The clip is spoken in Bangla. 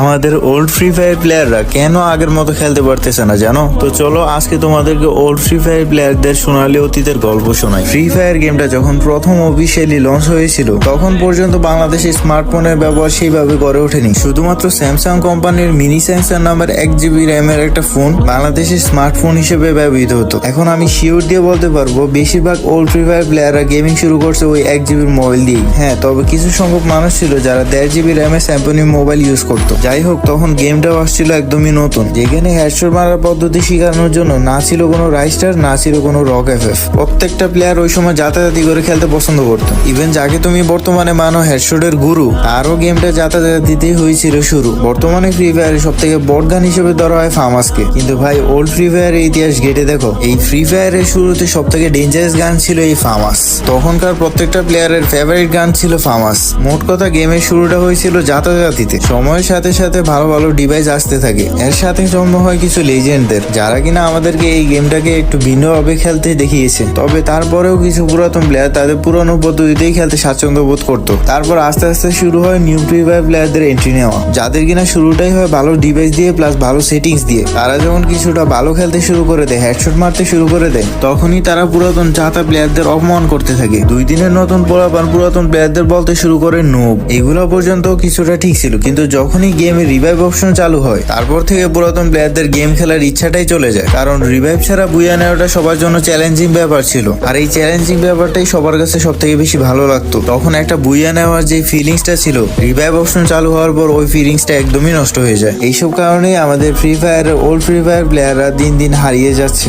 আমাদের ওল্ড ফ্রি ফায়ার প্লেয়াররা কেন আগের মতো খেলতে পারতেছে না জানো? তো চলো আজকে তোমাদেরকে ওল্ড ফ্রি ফায়ার প্লেয়ারদের সোনালী অতীতের গল্প শোনাই। ফ্রি ফায়ার গেমটা যখন প্রথম অফিসিয়ালি লঞ্চ হয়েছিল তখন পর্যন্ত বাংলাদেশে স্মার্টফোনের ব্যবহার সেইভাবে গড়ে ওঠেনি। শুধুমাত্র স্যামসাং কোম্পানির মিনি সেন্সার নামের 1 GB র্যামের একটা ফোন বাংলাদেশের স্মার্টফোন হিসেবে ব্যবহৃত হতো। এখন আমি শিওর দিয়ে বলতে পারবো বেশিরভাগ ওল্ড ফ্রি ফায়ার প্লেয়াররা গেমিং শুরু করছে ওই 1 GB মোবাইল দিয়েই। হ্যাঁ, তবে কিছু সংখ্যক মানুষ ছিল যারা 1.5 GB র্যামের স্যাম্পনি মোবাইল ইউজ করতো। যাই হোক, তখন গেমটাও আসছিল একদমই নতুন, যেখানে হেডশট মারার পদ্ধতি শেখানোর জন্য না ছিল কোনো রাইস্টার, না ছিল কোনো রক এফএফ। প্রত্যেকটা প্লেয়ার ওই সময় যাতায়াতি করে খেলতে পছন্দ করতো। ইভেন যাকে তুমি বর্তমানে মানো হেডশটের গুরু, তারও গেমটা যাতায়াতিতেই হয়েছিল শুরু। বর্তমানে ফ্রি ফায়ারের সব থেকে বড় গান হিসেবে ধরা হয় ফামাসকে, কিন্তু ভাই ওল্ড ফ্রি ফায়ারের ইতিহাস ঘেটে দেখো, এই ফ্রি ফায়ারের শুরুতে সব থেকে ডেঞ্জারাস গান ছিল এই ফামাস। তখনকার প্রত্যেকটা প্লেয়ারের ফেভারিট গান ছিল ফামাস। মোট কথা গেমের শুরুটা হয়েছিল যাতায়াতিতে। সময়ের সাথে সাথে ভালো ভালো ডিভাইস আসতে থাকে, এর সাথে জন্ম হয় কিছু লেজেন্ডদের, যারা কিনা আমাদেরকে এই গেমটাকে একটু ভিন্নভাবে খেলতে দেখিয়েছে। তবে তারপরেও কিছু পুরাতন প্লেয়ার তাদের পুরনো পদ্ধতিতেই খেলতে স্বাচ্ছন্দ্য বোধ করতো। তারপর আস্তে আস্তে শুরু হয় নিউ ফ্রি ফায়ার প্লেয়ারদের এন্ট্রি নেওয়া, যাদের কিনা শুরুটাই হয় ভালো ডিভাইস দিয়ে প্লাস ভালো সেটিংস দিয়ে। তারা যখন কিছুটা ভালো খেলতে শুরু করে দেয়, হেডশট মারতে শুরু করে দেয়, তখনই তারা পুরাতন চাতা প্লেয়ারদের অপমান করতে থাকে। 2 দিনের নতুন পোলাপান পুরাতন প্লেয়ারদের বলতে শুরু করে নোব। এগুলো পর্যন্ত কিছুটা ঠিক ছিল, কিন্তু যখনই গেমে রিভাইভ অপশন চালু হয় তারপর থেকে পুরাতন প্লেয়ারদের গেম খেলার ইচ্ছাটাই চলে যায়। কারণ রিভাইভ ছাড়া বুয়া নেওয়াটা সবার জন্য চ্যালেঞ্জিং ব্যাপার ছিল, আর এই চ্যালেঞ্জিং ব্যাপারটাই সবার কাছে সব থেকে বেশি ভালো লাগতো। তখন একটা বুয়া নেওয়ার যে ফিলিংসটা ছিল, রিভাইভ অপশন চালু হওয়ার পর ওই ফিলিংসটা একদমই নষ্ট হয়ে যায়। এইসব কারণেই আমাদের ফ্রি ফায়ারের ওল্ড ফ্রি ফায়ার প্লেয়াররা দিন দিন হারিয়ে যাচ্ছে।